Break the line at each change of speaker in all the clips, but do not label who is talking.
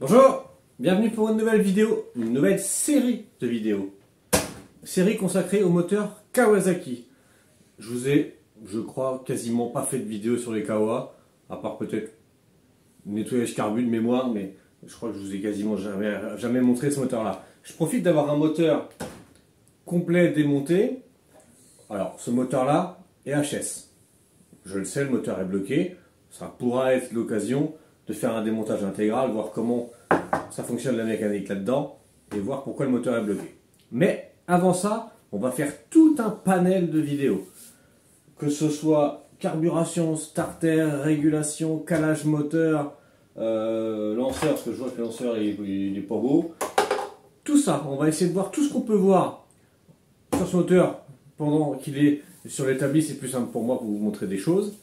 Bonjour, bienvenue pour une nouvelle vidéo, une nouvelle série de vidéos. Série consacrée au moteur Kawasaki. Je vous ai, je crois, quasiment pas fait de vidéo sur les Kawa, à part peut-être nettoyage carbu de mémoire, mais je crois que je vous ai quasiment jamais montré ce moteur-là. Je profite d'avoir un moteur complet démonté. Alors, ce moteur-là est HS. Je le sais, le moteur est bloqué. Ça pourra être l'occasion de faire un démontage intégral, voir comment ça fonctionne la mécanique là-dedans et voir pourquoi le moteur est bloqué. Mais avant ça, on va faire tout un panel de vidéos. Que ce soit carburation, starter, régulation, calage moteur, lanceur, parce que je vois que le lanceur il est pas beau. Tout ça, on va essayer de voir tout ce qu'on peut voir sur ce moteur pendant qu'il est sur l'établi. C'est plus simple pour moi pour vous montrer des choses.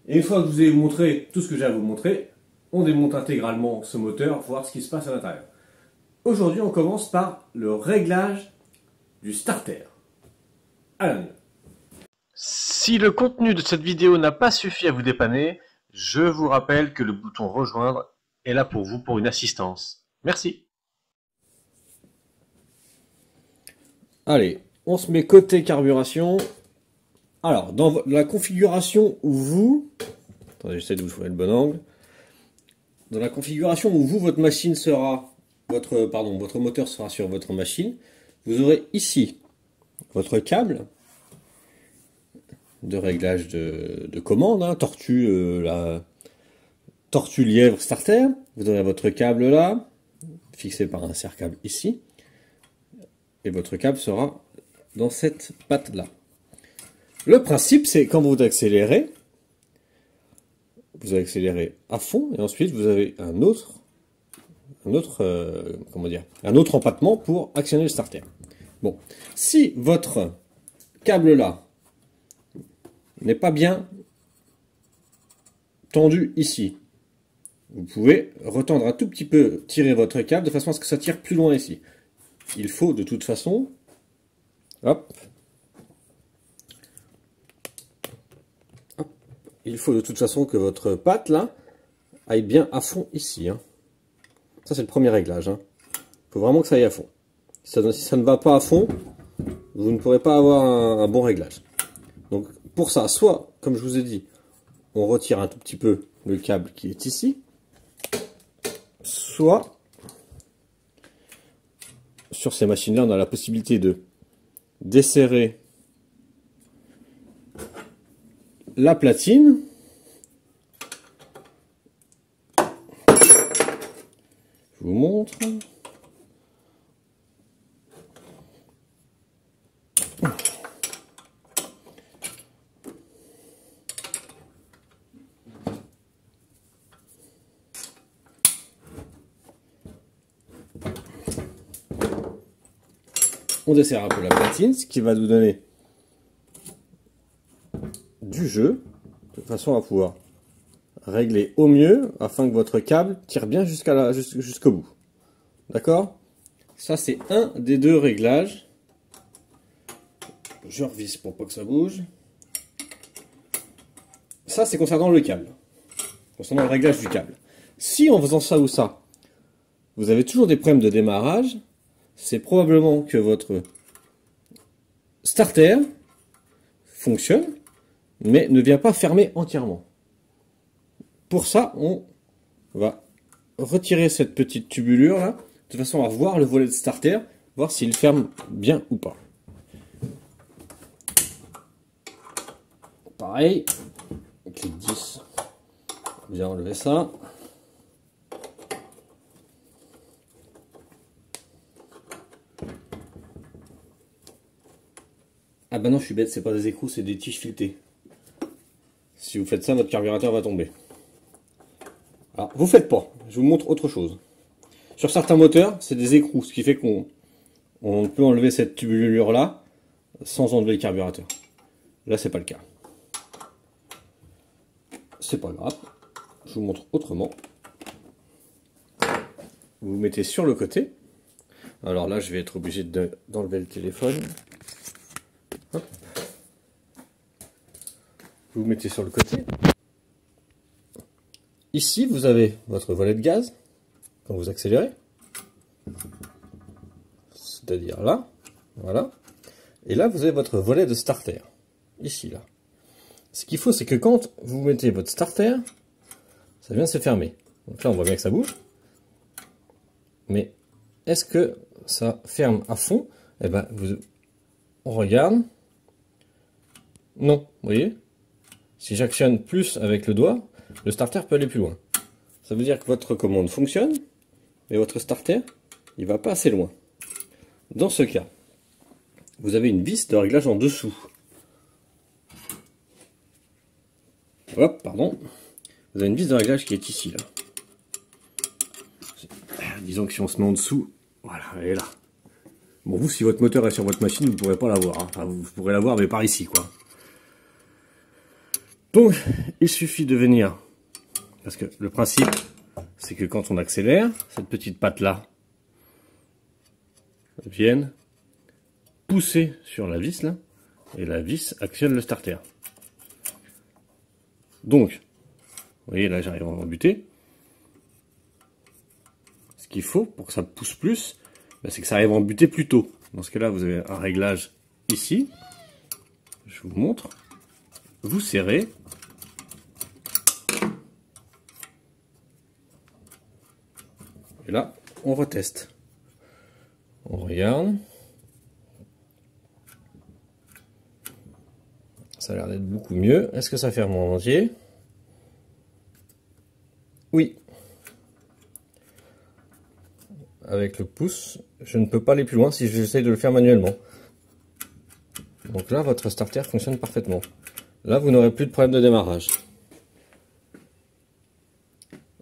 Et une fois que je vous ai montré tout ce que j'ai à vous montrer, on démonte intégralement ce moteur, voir ce qui se passe à l'intérieur. Aujourd'hui, on commence par le réglage du starter. À la mieux. Si le contenu de cette vidéo n'a pas suffi à vous dépanner, je vous rappelle que le bouton rejoindre est là pour vous pour une assistance. Merci. Allez, on se met côté carburation. Alors, dans la configuration où vous... Attendez, j'essaie de vous trouver le bon angle. Dans la configuration où votre machine sera... votre moteur sera sur votre machine, vous aurez ici votre câble de réglage de commande, hein, tortue lièvre starter. Vous aurez votre câble là, fixé par un serre-câble ici. Et votre câble sera dans cette patte là. Le principe, c'est quand vous accélérez à fond et ensuite vous avez un autre empattement pour actionner le starter. Bon, si votre câble là n'est pas bien tendu ici, vous pouvez retendre un tout petit peu, tirer votre câble de façon à ce que ça tire plus loin ici. Il faut de toute façon, il faut de toute façon que votre patte là aille bien à fond ici. Hein. Ça c'est le premier réglage. Il faut vraiment que ça aille à fond. Si ça ne va pas à fond, vous ne pourrez pas avoir un bon réglage. Donc pour ça, soit, comme je vous ai dit, on retire un tout petit peu le câble qui est ici, soit, sur ces machines-là, on a la possibilité de desserrer la platine. Je vous montre. On desserre un peu la platine, ce qui va nous donner du jeu, de façon à pouvoir régler au mieux, afin que votre câble tire bien jusqu'au bout. D'accord? Ça, c'est un des deux réglages. Je revisse pour pas que ça bouge. Ça, c'est concernant le câble. Concernant le réglage du câble. Si en faisant ça ou ça, vous avez toujours des problèmes de démarrage, c'est probablement que votre starter fonctionne, mais ne vient pas fermer entièrement. Pour ça, on va retirer cette petite tubulure là, de façon à voir le volet de starter, voir s'il ferme bien ou pas. Pareil, clic 10, bien enlever ça. Ah bah non, je suis bête, c'est pas des écrous, c'est des tiges filetées. Si vous faites ça, votre carburateur va tomber. Alors, vous faites pas, je vous montre autre chose. Sur certains moteurs, c'est des écrous, ce qui fait qu'on peut enlever cette tubulure là sans enlever le carburateur. Là, c'est pas le cas. C'est pas grave, je vous montre autrement. Vous vous mettez sur le côté. Alors là, je vais être obligé d'enlever le téléphone. Hop. Vous vous mettez sur le côté. Ici, vous avez votre volet de gaz, quand vous accélérez. C'est-à-dire là, voilà. Et là, vous avez votre volet de starter. Ici, là. Ce qu'il faut, c'est que quand vous mettez votre starter, ça vient de se fermer. Donc là, on voit bien que ça bouge. Mais est-ce que ça ferme à fond? Eh ben, on regarde. Non, vous voyez? Si j'actionne plus avec le doigt, le starter peut aller plus loin. Ça veut dire que votre commande fonctionne, mais votre starter, il va pas assez loin. Dans ce cas, vous avez une vis de réglage en dessous. Hop, pardon. Vous avez une vis de réglage qui est ici, là. Disons que si on se met en dessous, voilà, elle est là. Bon, vous, si votre moteur est sur votre machine, vous ne pourrez pas l'avoir. Hein. Enfin, vous pourrez l'avoir, mais par ici, quoi. Donc, il suffit de venir, parce que le principe, c'est que quand on accélère, cette petite patte-là vienne pousser sur la vis, là, et la vis actionne le starter. Donc, vous voyez, là, j'arrive à en buter. Ce qu'il faut pour que ça pousse plus, c'est que ça arrive à en buter plus tôt. Dans ce cas-là, vous avez un réglage ici. Je vous montre. Vous serrez. Et là, on reteste. On regarde. Ça a l'air d'être beaucoup mieux. Est-ce que ça ferme en entier? Oui. Avec le pouce, je ne peux pas aller plus loin si j'essaye de le faire manuellement. Donc là, votre starter fonctionne parfaitement. Là, vous n'aurez plus de problème de démarrage.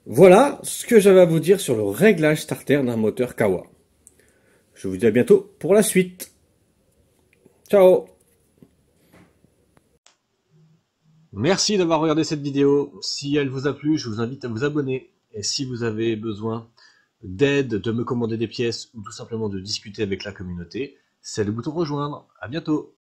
Voilà ce que j'avais à vous dire sur le réglage starter d'un moteur Kawa. Je vous dis à bientôt pour la suite. Ciao! Merci d'avoir regardé cette vidéo. Si elle vous a plu, je vous invite à vous abonner. Et si vous avez besoin d'aide, de me commander des pièces ou tout simplement de discuter avec la communauté, c'est le bouton rejoindre. À bientôt!